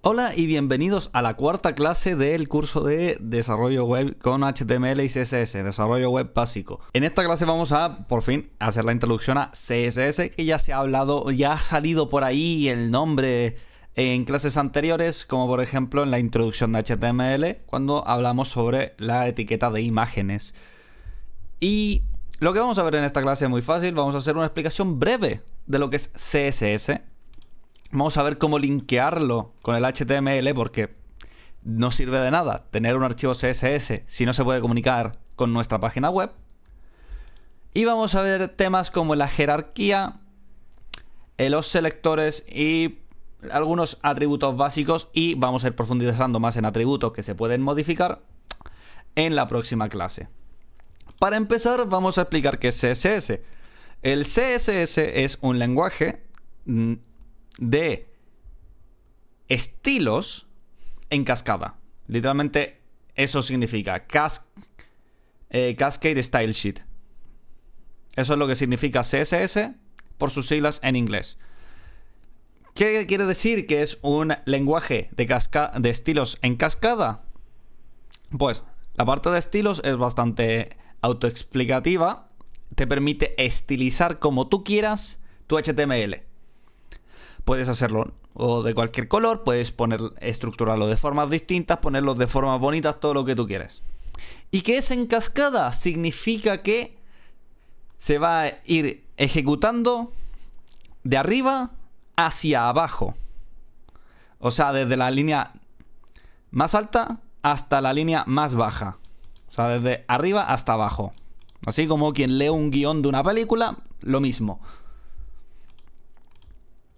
Hola y bienvenidos a la cuarta clase del curso de desarrollo web con HTML y CSS, desarrollo web básico. En esta clase vamos a, por fin, hacer la introducción a CSS, que ya se ha hablado, ya ha salido por ahí el nombre en clases anteriores, como por ejemplo en la introducción de HTML, cuando hablamos sobre la etiqueta de imágenes. Y lo que vamos a ver en esta clase es muy fácil, vamos a hacer una explicación breve de lo que es CSS. Vamos a ver cómo linkearlo con el HTML, porque no sirve de nada tener un archivo CSS si no se puede comunicar con nuestra página web. Y vamos a ver temas como la jerarquía, los selectores y algunos atributos básicos, y vamos a ir profundizando más en atributos que se pueden modificar en la próxima clase. Para empezar, vamos a explicar qué es CSS. El CSS es un lenguaje de estilos en cascada. Literalmente eso significa Cascade Style Sheet. Eso es lo que significa CSS por sus siglas en inglés. ¿Qué quiere decir que es un lenguaje de estilos en cascada? Pues la parte de estilos es bastante autoexplicativa. Te permite estilizar como tú quieras tu HTML. Puedes hacerlo o de cualquier color, puedes estructurarlo de formas distintas, ponerlo de formas bonitas, todo lo que tú quieres. ¿Y qué es en cascada? Significa que se va a ir ejecutando de arriba hacia abajo. O sea, desde la línea más alta hasta la línea más baja. O sea, desde arriba hasta abajo. Así como quien lee un guión de una película, lo mismo.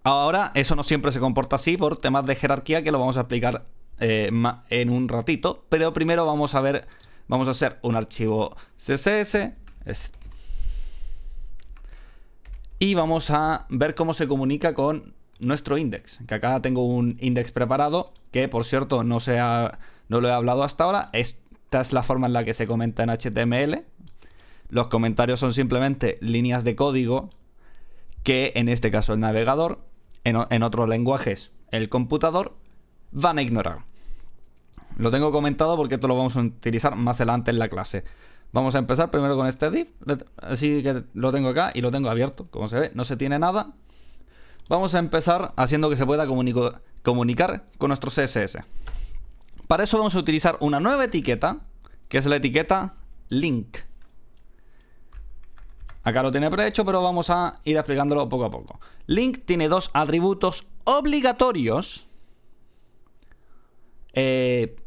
Ahora, eso no siempre se comporta así por temas de jerarquía que lo vamos a explicar en un ratito. Pero primero vamos a hacer un archivo CSS y vamos a ver cómo se comunica con nuestro index. Que acá tengo un index preparado que, por cierto, no lo he hablado hasta ahora. Esta es la forma en la que se comenta en HTML. Los comentarios son simplemente líneas de código que, en este caso, el navegador, en otros lenguajes, el computador, van a ignorar. Lo tengo comentado porque esto lo vamos a utilizar más adelante en la clase. Vamos a empezar primero con este div. Así que lo tengo acá y lo tengo abierto. Como se ve, no se tiene nada. Vamos a empezar haciendo que se pueda comunicar con nuestro CSS. Para eso vamos a utilizar una nueva etiqueta, que es la etiqueta link. Acá lo tiene prehecho, pero vamos a ir explicándolo poco a poco. Link tiene dos atributos obligatorios, que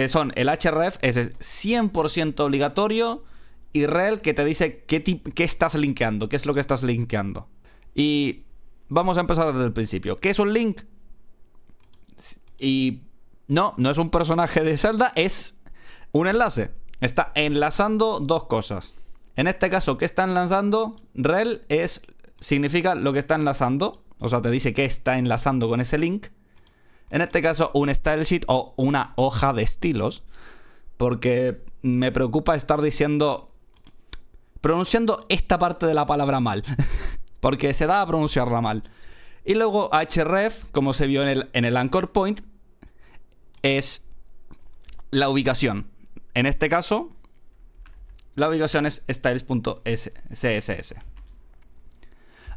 son el href, es 100% obligatorio, y rel, que te dice qué estás linkeando, qué es lo que estás linkeando. Y vamos a empezar desde el principio. ¿Qué es un link? Y no es un personaje de Zelda, es un enlace. Está enlazando dos cosas. En este caso, ¿qué está enlazando? Rel significa lo que está enlazando. O sea, te dice qué está enlazando con ese link. En este caso, un style sheet o una hoja de estilos. Porque me preocupa estar pronunciando esta parte de la palabra mal. Porque se da a pronunciarla mal. Y luego href, como se vio en el anchor point, es la ubicación. En este caso, la ubicación es styles.css.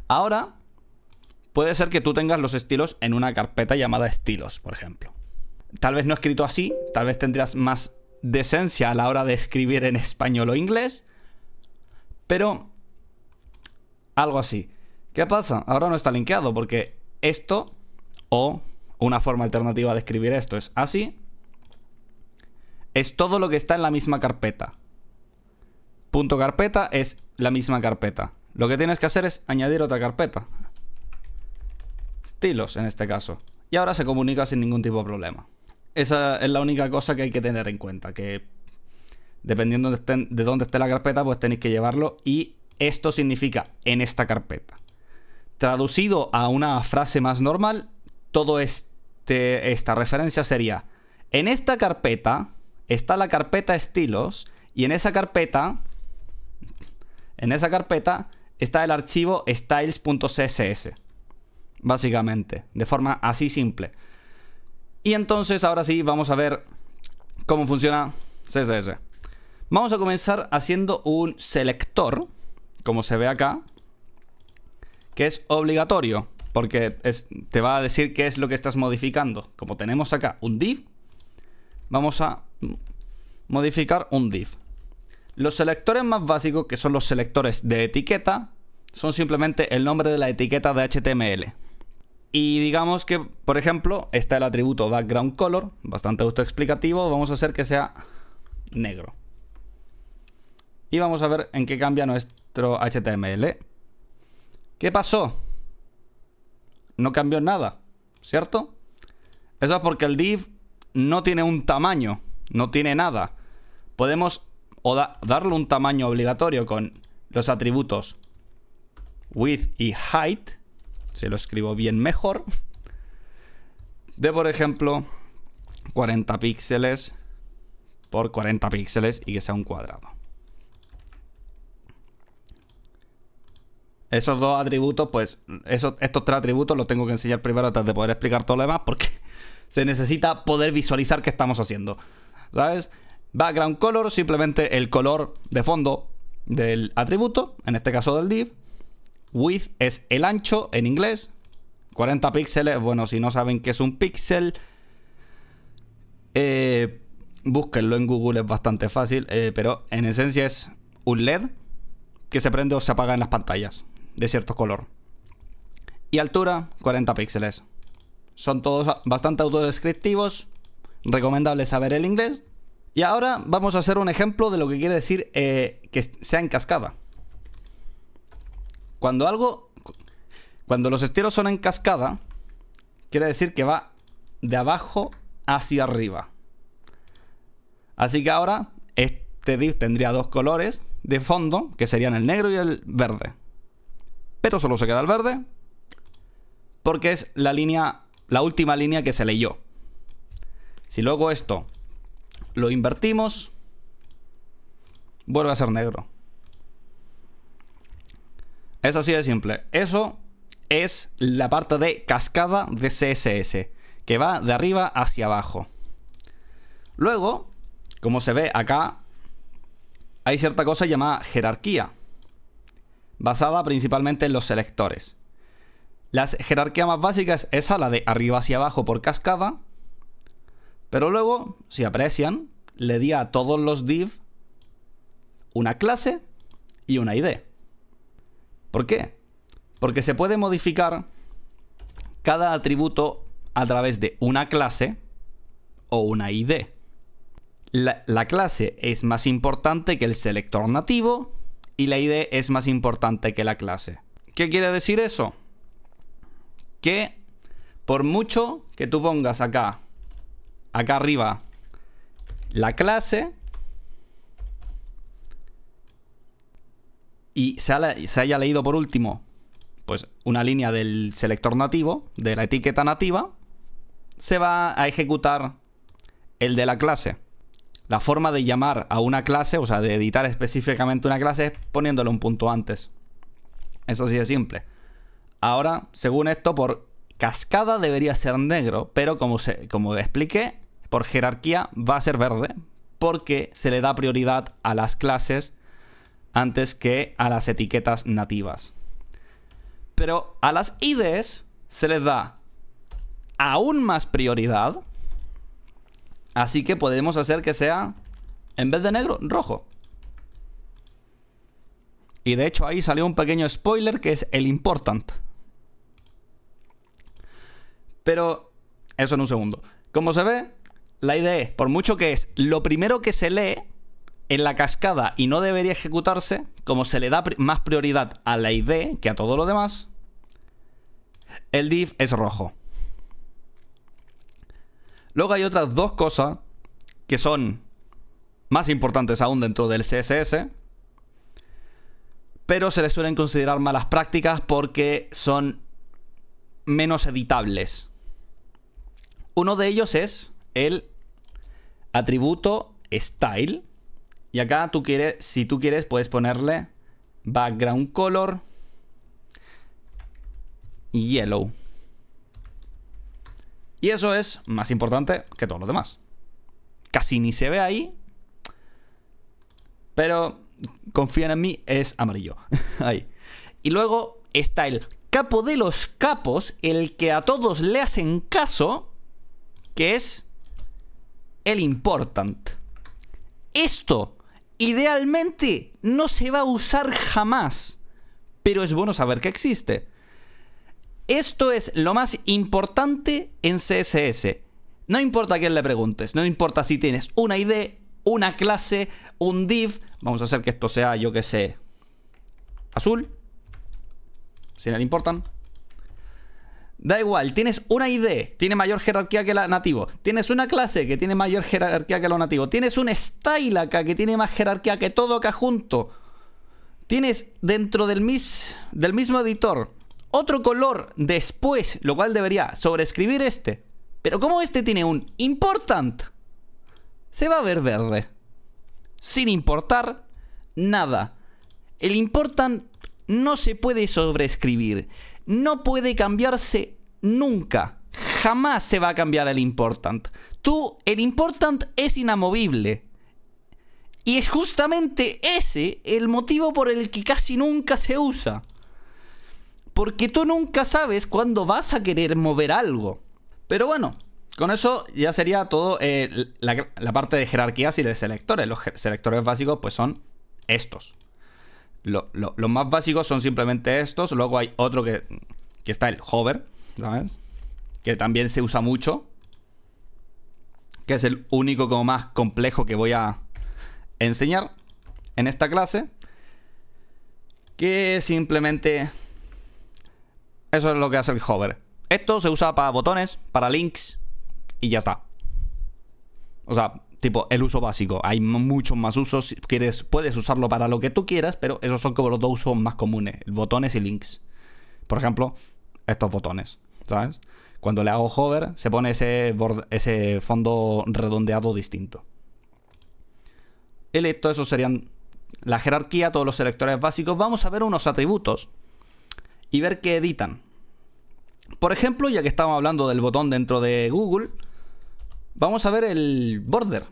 Ahora, puede ser que tú tengas los estilos en una carpeta llamada estilos, por ejemplo. Tal vez no escrito así, tal vez tendrías más decencia a la hora de escribir en español o inglés, pero algo así. ¿Qué pasa? Ahora no está linkeado porque esto, o una forma alternativa de escribir esto es así, es todo lo que está en la misma carpeta. Punto carpeta es la misma carpeta. Lo que tienes que hacer es añadir otra carpeta. Estilos, en este caso. Y ahora se comunica sin ningún tipo de problema. Esa es la única cosa que hay que tener en cuenta. Que dependiendo de dónde esté la carpeta, pues tenéis que llevarlo. Y esto significa en esta carpeta. Traducido a una frase más normal, esta referencia sería: en esta carpeta está la carpeta estilos. Y en esa carpeta está el archivo styles.css. Básicamente, de forma así simple. Y entonces ahora sí vamos a ver cómo funciona CSS. Vamos a comenzar haciendo un selector, como se ve acá, que es obligatorio, porque te va a decir qué es lo que estás modificando. Como tenemos acá un div, vamos a modificar un div. Los selectores más básicos, que son los selectores de etiqueta, son simplemente el nombre de la etiqueta de HTML. Y digamos que, por ejemplo, está el atributo background color, bastante autoexplicativo. Vamos a hacer que sea negro. Y vamos a ver en qué cambia nuestro HTML. ¿Qué pasó? No cambió nada, ¿cierto? Eso es porque el div no tiene un tamaño, no tiene nada. Podemos darle un tamaño obligatorio con los atributos width y height, si lo escribo bien mejor, de por ejemplo 40 píxeles por 40 píxeles y que sea un cuadrado. Esos dos atributos, pues estos tres atributos los tengo que enseñar primero antes de poder explicar todo lo demás, porque se necesita poder visualizar qué estamos haciendo, ¿sabes? Background color, simplemente el color de fondo del atributo, en este caso del div. Width es el ancho en inglés. 40 píxeles, bueno, si no saben qué es un píxel, búsquenlo en Google, es bastante fácil, pero en esencia es un LED que se prende o se apaga en las pantallas de cierto color. Y altura, 40 píxeles. Son todos bastante autodescriptivos, recomendable saber el inglés. Y ahora vamos a hacer un ejemplo de lo que quiere decir que sea en cascada. Cuando los estilos son en cascada, quiere decir que va de abajo hacia arriba. Así que ahora este div tendría dos colores de fondo, que serían el negro y el verde. Pero solo se queda el verde, porque es la última línea que se leyó. Si luego esto lo invertimos, vuelve a ser negro. Es así de simple. Eso es la parte de cascada de CSS, que va de arriba hacia abajo. Luego, como se ve acá, hay cierta cosa llamada jerarquía, basada principalmente en los selectores. La jerarquía más básica es esa, la de arriba hacia abajo por cascada. Pero luego, si aprecian, le di a todos los div una clase y una ID. ¿Por qué? Porque se puede modificar cada atributo a través de una clase o una ID. La clase es más importante que el selector nativo y la ID es más importante que la clase. ¿Qué quiere decir eso? Que por mucho que tú pongas acá arriba la clase y se haya leído por último pues una línea del selector nativo, de la etiqueta nativa, se va a ejecutar el de la clase. La forma de llamar a una clase, o sea, de editar específicamente una clase, es poniéndole un punto antes. Eso sí de simple. Ahora, según esto, por cascada debería ser negro, pero como expliqué, por jerarquía va a ser verde, porque se le da prioridad a las clases antes que a las etiquetas nativas. Pero a las IDs se les da aún más prioridad, así que podemos hacer que sea, en vez de negro, rojo. Y de hecho ahí salió un pequeño spoiler que es el important. Pero eso en un segundo. Como se ve, la ID, por mucho que es lo primero que se lee en la cascada y no debería ejecutarse, como se le da más prioridad a la ID que a todo lo demás, el div es rojo. Luego hay otras dos cosas que son más importantes aún dentro del CSS, pero se les suelen considerar malas prácticas porque son menos editables. Uno de ellos es el atributo style. Y acá si tú quieres, puedes ponerle background color yellow. Y eso es más importante que todo lo demás. Casi ni se ve ahí, pero confíen en mí, es amarillo. Ahí. Y luego está el capo de los capos, el que a todos le hacen caso, que es el important. Esto, idealmente, no se va a usar jamás, pero es bueno saber que existe. Esto es lo más importante en CSS. No importa a quién le preguntes, no importa si tienes una ID, una clase, un div. Vamos a hacer que esto sea, yo que sé, azul. Si no le importan. Da igual, tienes una ID, tiene mayor jerarquía que la nativo. Tienes una clase que tiene mayor jerarquía que lo nativo. Tienes un style acá que tiene más jerarquía que todo acá junto. Tienes dentro del mismo editor otro color después, lo cual debería sobreescribir este. Pero como este tiene un important, se va a ver verde. Sin importar nada. El important no se puede sobreescribir. No puede cambiarse nunca. Jamás se va a cambiar el important. El important es inamovible. Y es justamente ese el motivo por el que casi nunca se usa. Porque tú nunca sabes cuándo vas a querer mover algo. Pero bueno, con eso ya sería todo la parte de jerarquías y de selectores. Los selectores básicos pues son estos. Los más básicos son simplemente estos. Luego hay otro que está el hover, ¿sabes? Que también se usa mucho. Que es el único como más complejo que voy a enseñar en esta clase. Que simplemente... eso es lo que hace el hover. Esto se usa para botones, para links y ya está. O sea, tipo el uso básico. Hay muchos más usos. Si quieres, puedes usarlo para lo que tú quieras, pero esos son como los dos usos más comunes. Botones y links. Por ejemplo, estos botones, ¿sabes? Cuando le hago hover, se pone ese fondo redondeado distinto. Y listo, esos serían la jerarquía, todos los selectores básicos. Vamos a ver unos atributos y ver qué editan. Por ejemplo, ya que estamos hablando del botón dentro de Google, vamos a ver el border.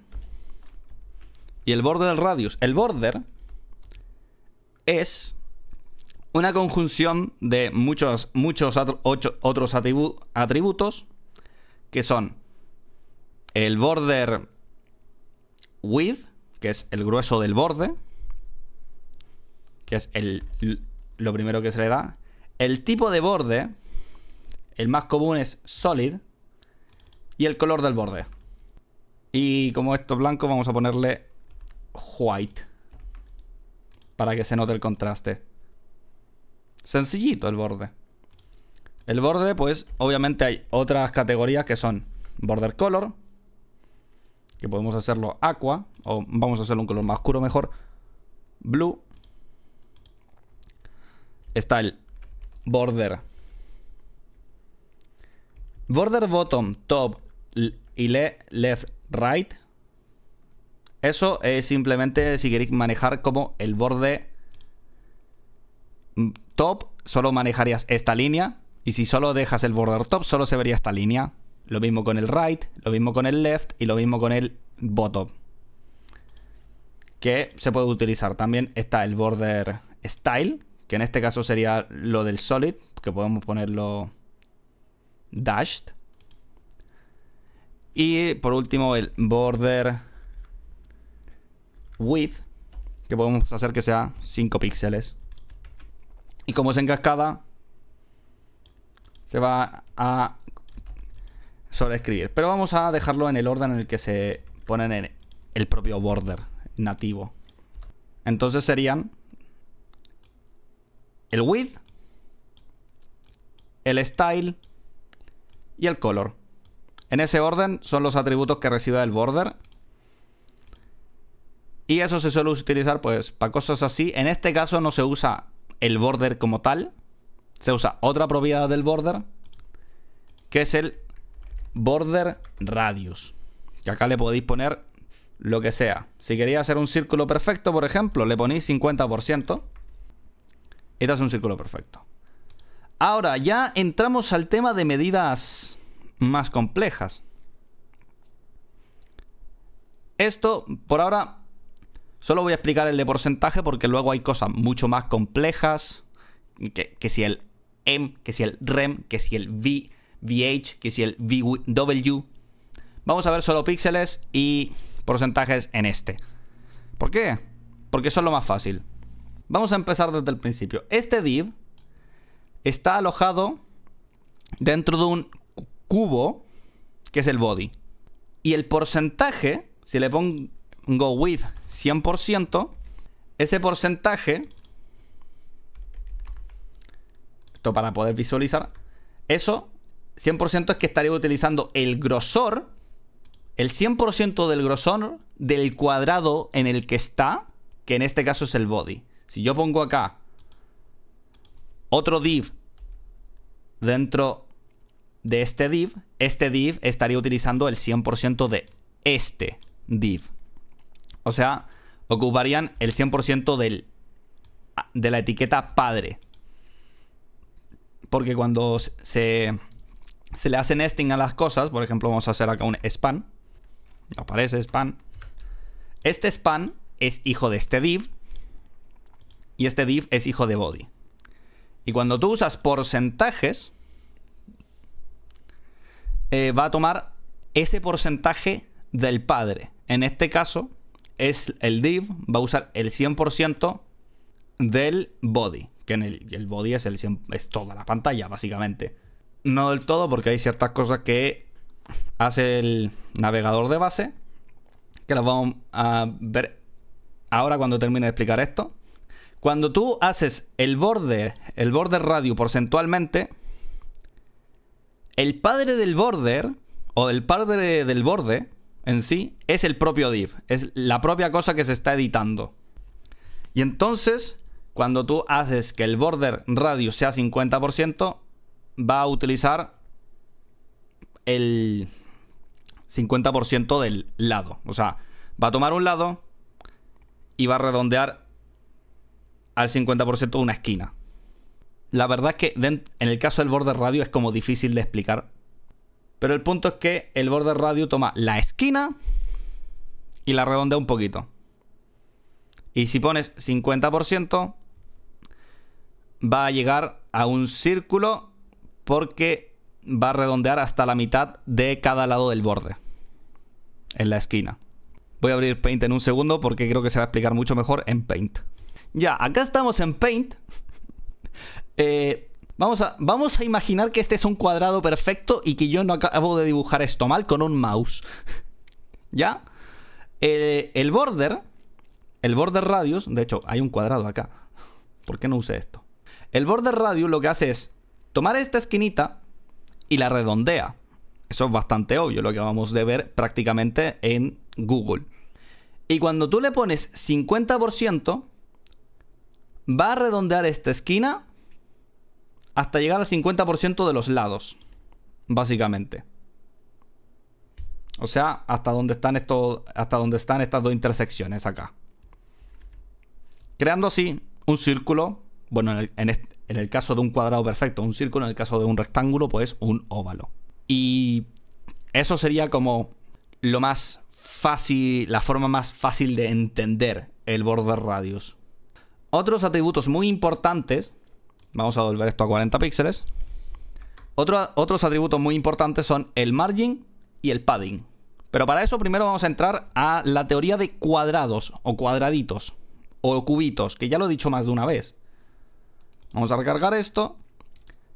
Y el border radius. El border es una conjunción de muchos otros atributos, que son el border width, que es el grueso del borde, que es lo primero que se le da. El tipo de borde, el más común es solid, y el color del borde. Y como esto es blanco, vamos a ponerle white para que se note el contraste. Sencillito el borde. El borde, pues obviamente hay otras categorías que son border color, que podemos hacerlo aqua, o vamos a hacerlo un color más oscuro mejor, blue. Está el border bottom, top y left, right. Eso es simplemente si queréis manejar como el borde top, solo manejarías esta línea. Y si solo dejas el border top, solo se vería esta línea. Lo mismo con el right, lo mismo con el left y lo mismo con el bottom, que se puede utilizar. También está el border style, que en este caso sería lo del solid, que podemos ponerlo dashed. Y por último el border width, que podemos hacer que sea 5 píxeles. Y como es en cascada, se va a sobreescribir. Pero vamos a dejarlo en el orden en el que se ponen en el propio border nativo. Entonces serían el width, el style y el color. En ese orden son los atributos que recibe el border. Y eso se suele utilizar pues para cosas así. En este caso no se usa el border como tal. Se usa otra propiedad del border, que es el border radius, que acá le podéis poner lo que sea. Si queréis hacer un círculo perfecto, por ejemplo, le ponéis 50%. Este es un círculo perfecto. Ahora ya entramos al tema de medidas más complejas. Esto, por ahora, solo voy a explicar el de porcentaje porque luego hay cosas mucho más complejas. Que si el M, que si el REM, que si el VH, que si el VW. Vamos a ver solo píxeles y porcentajes en este. ¿Por qué? Porque eso es lo más fácil. Vamos a empezar desde el principio. Este div está alojado dentro de un cubo que es el body. Y el porcentaje, si le pongo width 100%, ese porcentaje, esto para poder visualizar, eso 100% es que estaría utilizando el grosor, el 100% del grosor del cuadrado en el que está, que en este caso es el body. Si yo pongo acá otro div dentro de este div estaría utilizando el 100% de este div. O sea, ocuparían el 100% de la etiqueta padre. Porque cuando se le hace nesting a las cosas, por ejemplo, vamos a hacer acá un span. Aparece span. Este span es hijo de este div. Y este div es hijo de body. Y cuando tú usas porcentajes, va a tomar ese porcentaje del padre. En este caso, es el div va a usar el 100% del body. Que en el body es toda la pantalla, básicamente. No del todo, porque hay ciertas cosas que hace el navegador de base, que las vamos a ver ahora cuando termine de explicar esto. Cuando tú haces el border radio porcentualmente, el padre del border, o el padre del borde en sí, es el propio div. Es la propia cosa que se está editando. Y entonces, cuando tú haces que el border radio sea 50%, va a utilizar el 50% del lado. O sea, va a tomar un lado y va a redondear al 50% una esquina. La verdad es que en el caso del border radio es como difícil de explicar. Pero el punto es que el border radio toma la esquina y la redondea un poquito. Y si pones 50%, va a llegar a un círculo porque va a redondear hasta la mitad de cada lado del borde. En la esquina. Voy a abrir Paint en un segundo porque creo que se va a explicar mucho mejor en Paint. Ya, acá estamos en Paint. Vamos a imaginar que este es un cuadrado perfecto y que yo no acabo de dibujar esto mal con un mouse. ¿Ya? El border radius, de hecho hay un cuadrado acá. ¿Por qué no usé esto? El border radius lo que hace es tomar esta esquinita y la redondea. Eso es bastante obvio, lo que vamos a ver prácticamente en Google. Y cuando tú le pones 50%, va a redondear esta esquina hasta llegar al 50% de los lados, básicamente. O sea, hasta donde están estas dos intersecciones acá. Creando así un círculo, bueno, en el caso de un cuadrado perfecto, un círculo, en el caso de un rectángulo, pues un óvalo. Y eso sería como lo más fácil, la forma más fácil de entender el border radius. Otros atributos muy importantes, vamos a volver esto a 40 píxeles. Otros atributos muy importantes son el margin y el padding. Pero para eso primero vamos a entrar a la teoría de cuadrados o cuadraditos o cubitos, que ya lo he dicho más de una vez. Vamos a recargar esto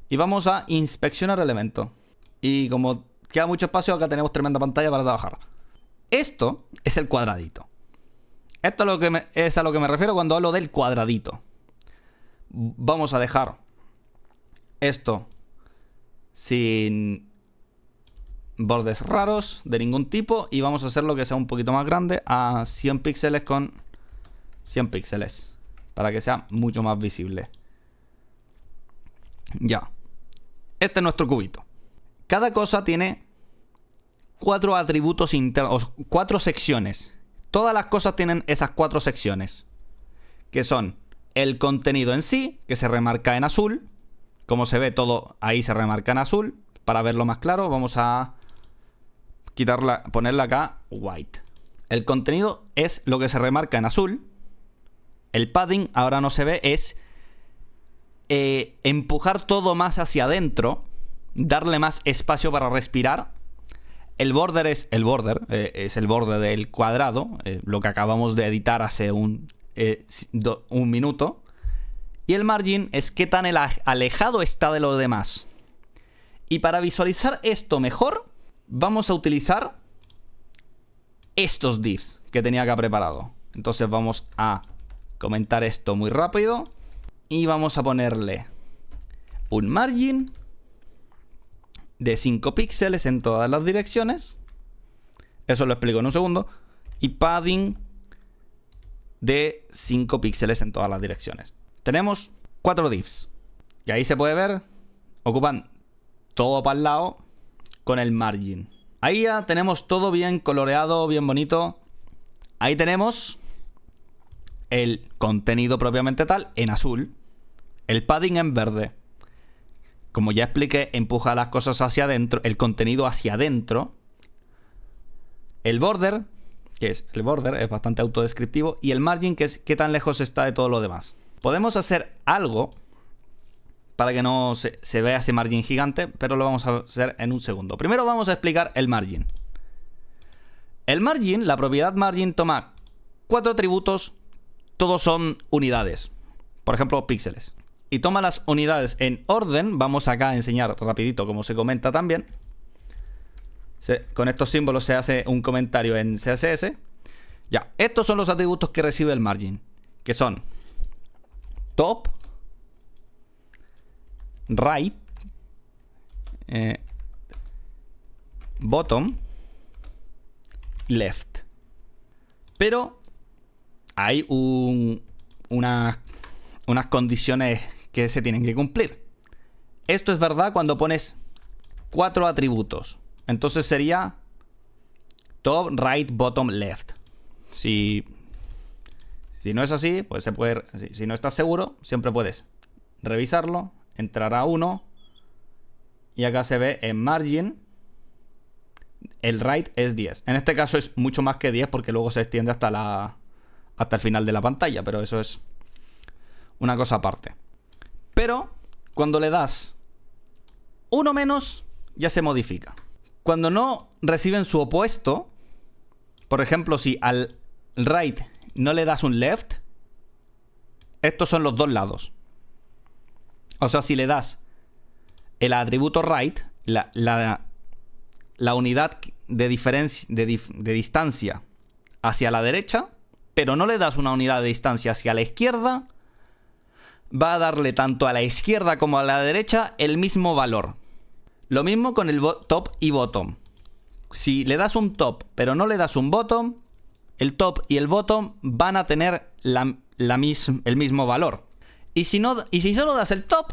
y vamos a inspeccionar el elemento. Y como queda mucho espacio, acá tenemos tremenda pantalla para trabajar. Esto es el cuadradito. Esto es a lo que me refiero cuando hablo del cuadradito. Vamos a dejar esto sin bordes raros de ningún tipo y vamos a hacerlo que sea un poquito más grande a 100 píxeles con 100 píxeles para que sea mucho más visible. Ya. Este es nuestro cubito. Cada cosa tiene 4 atributos internos, 4 secciones. Todas las cosas tienen esas 4 secciones, que son el contenido en sí, que se remarca en azul. Como se ve, todo ahí se remarca en azul. para verlo más claro, vamos a ponerla acá white. El contenido es lo que se remarca en azul. El padding ahora no se ve, es empujar todo más hacia adentro, darle más espacio para respirar. El border es el borde del cuadrado, lo que acabamos de editar hace un minuto. Y el margin es qué tan alejado está de lo demás. Y para visualizar esto mejor, vamos a utilizar estos divs que tenía acá preparado. Entonces vamos a comentar esto muy rápido. Y vamos a ponerle un margin de 5 píxeles en todas las direcciones. Eso lo explico en un segundo. Y padding de 5 píxeles en todas las direcciones. Tenemos 4 divs. Y ahí se puede ver, ocupan todo para el lado con el margin. Ahí ya tenemos todo bien coloreado, bien bonito. Ahí tenemos el contenido propiamente tal en azul. El padding en verde. Como ya expliqué, empuja las cosas hacia adentro, el contenido hacia adentro. El border, que es el border, es bastante autodescriptivo. Y el margin, que es qué tan lejos está de todo lo demás. Podemos hacer algo para que no se vea ese margin gigante, pero lo vamos a hacer en un segundo. Primero vamos a explicar el margin. El margin, la propiedad margin, toma 4 atributos, todos son unidades. Por ejemplo, píxeles. Y toma las unidades en orden. Vamos acá a enseñar rapidito cómo se comenta también. Con estos símbolos se hace un comentario en CSS. Ya, estos son los atributos que recibe el margin, que son top, right, bottom, left. Pero hay unas condiciones que se tienen que cumplir. Esto es verdad cuando pones 4 atributos. Entonces sería top, right, bottom, left. Si no es así, pues se puede. Si no estás seguro, siempre puedes revisarlo, entrar a 1 y acá se ve en margin el right es 10. En este caso es mucho más que 10 porque luego se extiende hasta el final de la pantalla, pero eso es una cosa aparte. Pero cuando le das 1 menos, ya se modifica. Cuando no reciben su opuesto, por ejemplo, si al right no le das un left, estos son los dos lados. O sea, si le das el atributo right, la unidad de distancia hacia la derecha, pero no le das una unidad de distancia hacia la izquierda, va a darle tanto a la izquierda como a la derecha el mismo valor. Lo mismo con el top y bottom. Si le das un top pero no le das un bottom, el top y el bottom van a tener el mismo valor. Y si solo das el top,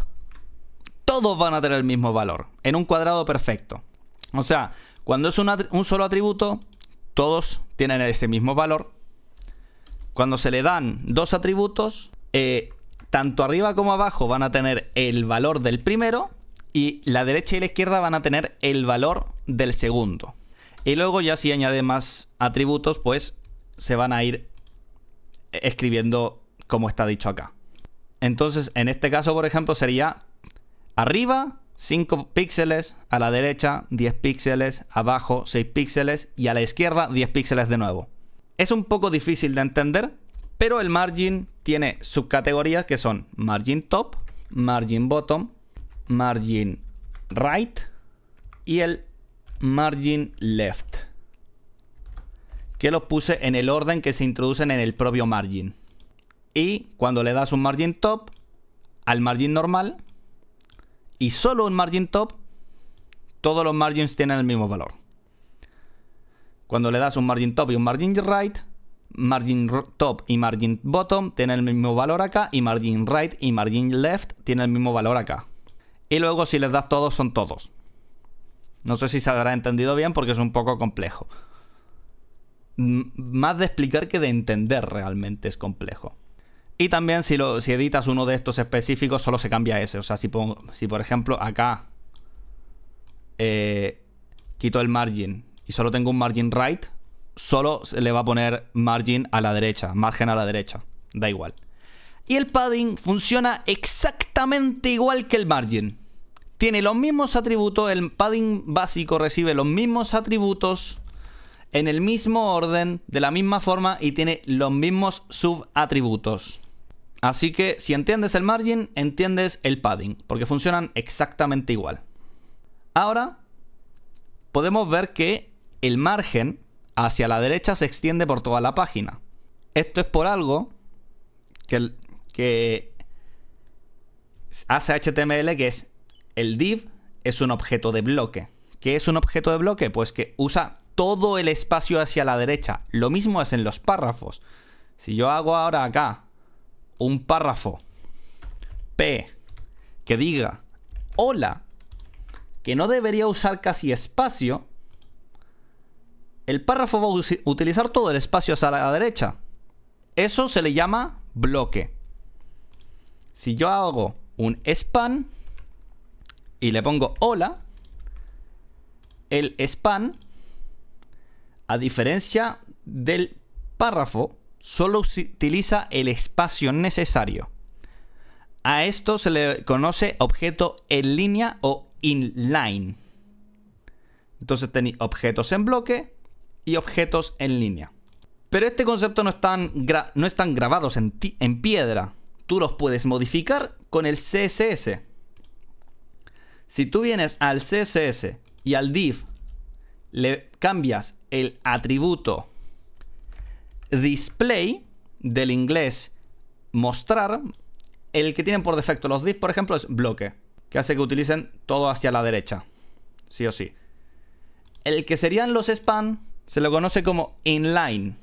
todos van a tener el mismo valor, en un cuadrado perfecto. O sea, cuando es un solo atributo, todos tienen ese mismo valor. Cuando se le dan 2 atributos, tanto arriba como abajo van a tener el valor del primero y la derecha y la izquierda van a tener el valor del segundo. Y luego ya si añade más atributos, pues se van a ir escribiendo como está dicho acá. Entonces, en este caso, por ejemplo, sería arriba 5 píxeles, a la derecha 10 píxeles, abajo 6 píxeles y a la izquierda 10 píxeles de nuevo. Es un poco difícil de entender, pero el margin tiene subcategorías que son margin top, margin bottom, margin right y el margin left, que los puse en el orden que se introducen en el propio margin. Y cuando le das un margin top al margin normal y solo un margin top, todos los margins tienen el mismo valor. Cuando le das un margin top y un margin right, margin top y margin bottom tienen el mismo valor acá, y margin right y margin left tienen el mismo valor acá. Y luego si les das todos, son todos. No sé si se habrá entendido bien porque es un poco complejo. Más de explicar que de entender realmente es complejo. Y también si editas uno de estos específicos, solo se cambia ese. O sea, si por ejemplo acá quito el margin y solo tengo un margin right, solo se le va a poner margin a la derecha, margen a la derecha, da igual. Y el padding funciona exactamente igual que el margin. Tiene los mismos atributos, el padding básico recibe los mismos atributos en el mismo orden, de la misma forma, y tiene los mismos subatributos. Así que si entiendes el margin, entiendes el padding, porque funcionan exactamente igual. Ahora podemos ver que el margen hacia la derecha se extiende por toda la página. Esto es por algo que hace HTML, que es el div es un objeto de bloque. ¿Qué es un objeto de bloque? Pues que usa todo el espacio hacia la derecha. Lo mismo es en los párrafos. Si yo hago ahora acá un párrafo P que diga hola, que no debería usar casi espacio, el párrafo va a utilizar todo el espacio hacia la derecha. Eso se le llama bloque. Si yo hago un span y le pongo hola, el span, a diferencia del párrafo, solo utiliza el espacio necesario. A esto se le conoce objeto en línea o inline. Entonces tenéis objetos en bloque y objetos en línea. Pero este concepto no están grabados en piedra. Tú los puedes modificar con el CSS. Si tú vienes al CSS y al div le cambias el atributo display, del inglés mostrar, el que tienen por defecto los div, por ejemplo, es bloque, que hace que utilicen todo hacia la derecha, sí o sí. El que serían los span se lo conoce como inline.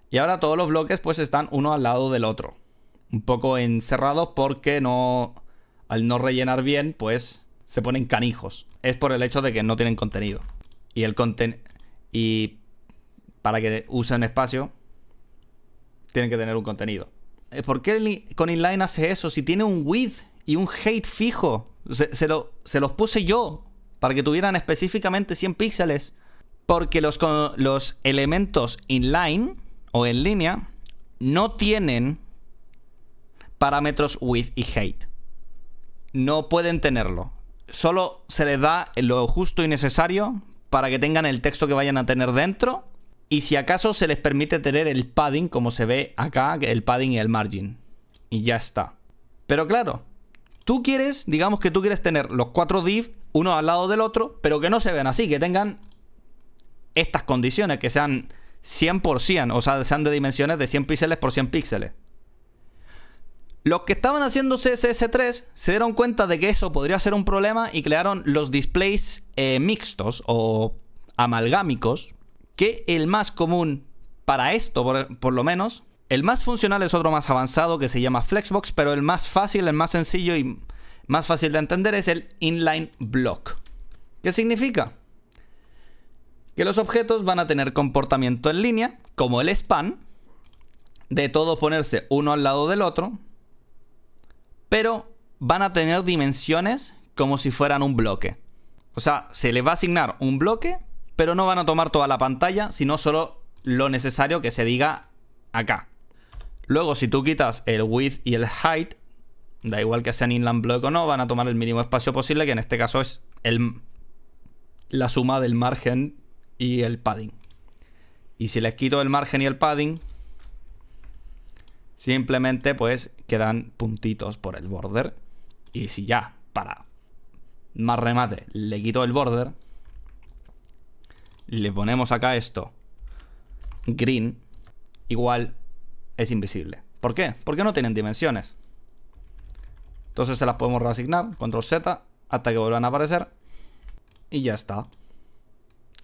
Y ahora todos los bloques pues están uno al lado del otro, un poco encerrados porque al no rellenar bien pues se ponen canijos. Es por el hecho de que no tienen contenido. Y para que usen espacio tienen que tener un contenido. ¿Por qué con inline hace eso? Si tiene un width y un height fijo, se los puse yo para que tuvieran específicamente 100 píxeles. Porque los elementos inline o en línea no tienen parámetros width y height. No pueden tenerlo. Solo se les da lo justo y necesario para que tengan el texto que vayan a tener dentro. Y si acaso se les permite tener el padding, como se ve acá, el padding y el margin. Y ya está. Pero claro, digamos que tú quieres tener los 4 div uno al lado del otro, pero que no se vean así, que tengan estas condiciones, que sean 100%, o sea, sean de dimensiones de 100 píxeles por 100 píxeles. Los que estaban haciendo CSS3 se dieron cuenta de que eso podría ser un problema y crearon los displays mixtos o amalgámicos, que el más común para esto, por lo menos, el más funcional es otro más avanzado que se llama Flexbox, pero el más fácil, el más sencillo y más fácil de entender es el inline block. ¿Qué significa? Que los objetos van a tener comportamiento en línea, como el span, de todos ponerse uno al lado del otro, pero van a tener dimensiones como si fueran un bloque. O sea, se les va a asignar un bloque, pero no van a tomar toda la pantalla, sino solo lo necesario que se diga acá. Luego, si tú quitas el width y el height, da igual que sean inline block o no, van a tomar el mínimo espacio posible, que en este caso es la suma del margen y el padding. Y si les quito el margen y el padding, simplemente pues quedan puntitos por el border. Y si ya, para más remate, le quito el border, le ponemos acá esto green, igual es invisible. ¿Por qué? Porque no tienen dimensiones. Entonces se las podemos reasignar, control Z, hasta que vuelvan a aparecer. Y ya está.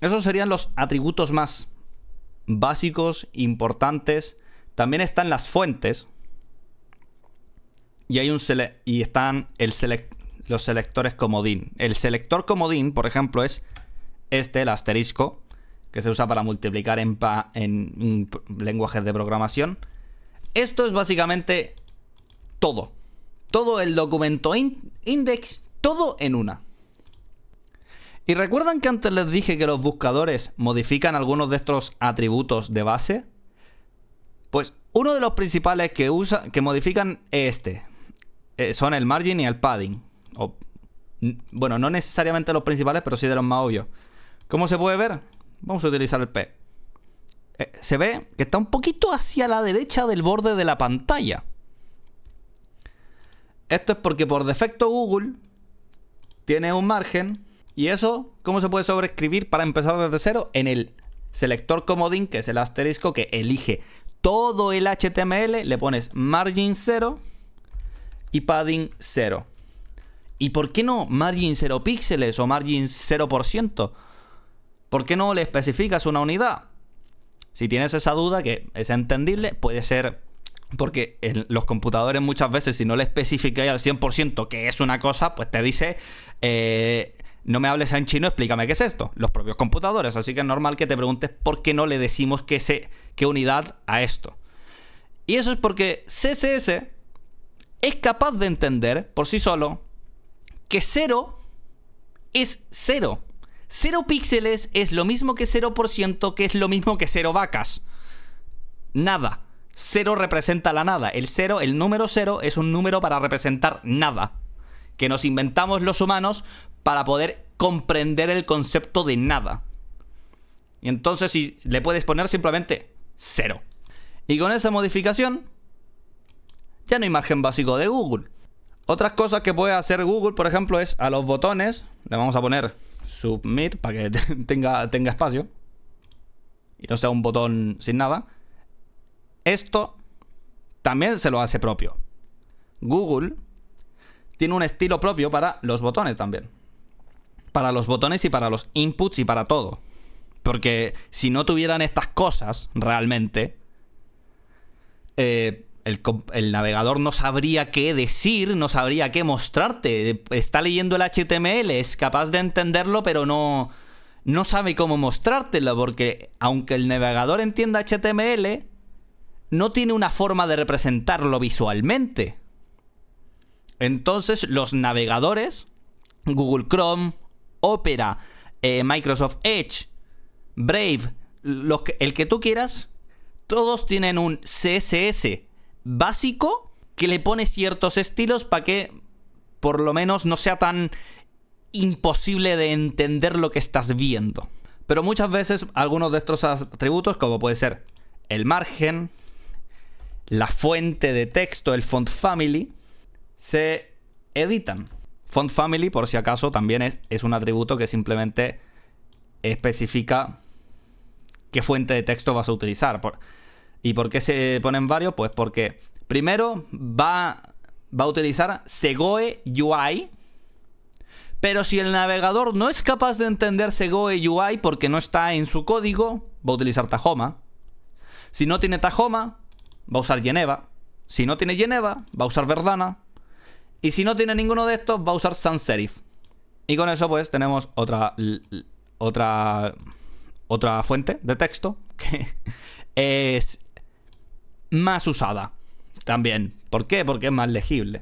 Esos serían los atributos más básicos, importantes. También están las fuentes. Y hay están los selectores comodín. El selector comodín, por ejemplo, es el asterisco, que se usa para multiplicar en lenguajes de programación. Esto es básicamente todo. Todo el documento index, todo en una. ¿Y recuerdan que antes les dije que los buscadores modifican algunos de estos atributos de base? Pues uno de los principales que modifican es son el margin y el padding. Bueno, no necesariamente los principales, pero sí de los más obvios. ¿Cómo se puede ver? Vamos a utilizar el P. Se ve que está un poquito hacia la derecha del borde de la pantalla. Esto es porque por defecto Google tiene un margen. Y eso, ¿cómo se puede sobreescribir para empezar desde cero? En el selector comodín, que es el asterisco que elige todo el HTML, le pones margin 0 y padding 0. ¿Y por qué no margin 0 píxeles o margin 0%? ¿Por qué no le especificas una unidad? Si tienes esa duda, que es entendible, puede ser porque en los computadores muchas veces, si no le especificáis al 100% que es una cosa, pues te dice... no me hables en chino, explícame qué es esto. Los propios computadores. Así que es normal que te preguntes por qué no le decimos qué unidad a esto. Y eso es porque CSS es capaz de entender por sí solo que 0 es 0. 0 píxeles es lo mismo que 0%, que es lo mismo que 0 vacas. Nada. 0 representa la nada. El número 0 es un número para representar nada, que nos inventamos los humanos para poder comprender el concepto de nada. Y entonces si le puedes poner simplemente 0. Y con esa modificación ya no hay margen básico de Google. Otras cosas que puede hacer Google, por ejemplo, es a los botones le vamos a poner submit para que tenga espacio y no sea un botón sin nada. Esto también se lo hace propio. Google tiene un estilo propio para los botones también. Para los botones y para los inputs y para todo. Porque si no tuvieran estas cosas realmente, el navegador no sabría qué decir, no sabría qué mostrarte. Está leyendo el HTML, es capaz de entenderlo, pero no sabe cómo mostrártelo. Porque aunque el navegador entienda HTML, no tiene una forma de representarlo visualmente. Entonces los navegadores, Google Chrome, Opera, Microsoft Edge, Brave, el que tú quieras, todos tienen un CSS básico que le pone ciertos estilos para que por lo menos no sea tan imposible de entender lo que estás viendo. Pero muchas veces algunos de estos atributos, como puede ser el margen, la fuente de texto, el font family, se editan. Font family, por si acaso, también es un atributo que simplemente especifica qué fuente de texto vas a utilizar. ¿Y por qué se ponen varios? Pues porque primero va a utilizar Segoe UI, pero si el navegador no es capaz de entender Segoe UI porque no está en su código, va a utilizar Tahoma. Si no tiene Tahoma, va a usar Geneva. Si no tiene Geneva, va a usar Verdana. Y si no tiene ninguno de estos, va a usar sans serif. Y con eso pues tenemos otra fuente de texto que es más usada también. ¿Por qué? Porque es más legible.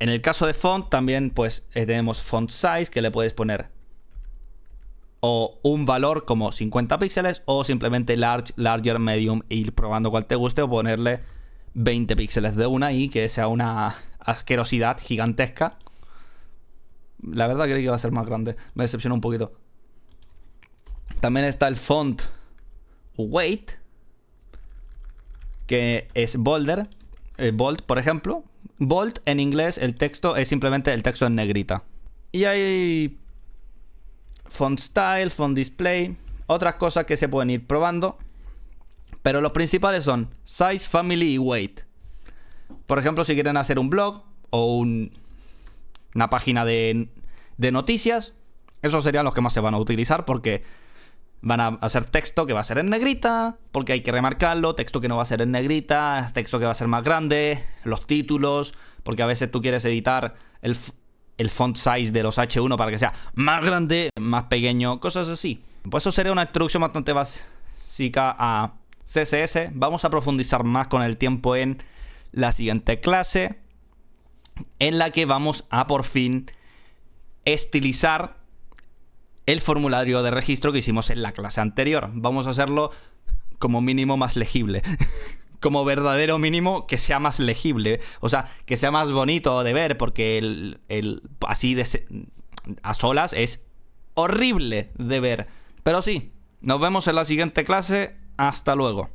En el caso de font también pues tenemos font size, que le puedes poner o un valor como 50 píxeles o simplemente large, larger, medium, ir probando cuál te guste, o ponerle 20 píxeles de una y que sea una asquerosidad gigantesca. La verdad creí que iba a ser más grande. Me decepcionó un poquito. También está el font weight, que es bolder. Bold, por ejemplo. Bold en inglés, el texto es simplemente el texto en negrita. Y hay font style, font display, otras cosas que se pueden ir probando. Pero los principales son size, family y weight. Por ejemplo, si quieren hacer un blog o una página de noticias, esos serían los que más se van a utilizar porque van a hacer texto que va a ser en negrita, porque hay que remarcarlo, texto que no va a ser en negrita, texto que va a ser más grande, los títulos, porque a veces tú quieres editar el font size de los H1 para que sea más grande, más pequeño, cosas así. Pues eso sería una introducción bastante básica a CSS. Vamos a profundizar más con el tiempo en la siguiente clase, en la que vamos a por fin estilizar el formulario de registro que hicimos en la clase anterior. Vamos a hacerlo como mínimo más legible. Como verdadero mínimo que sea más legible. O sea, que sea más bonito de ver, porque así a solas es horrible de ver. Pero sí, nos vemos en la siguiente clase. Hasta luego.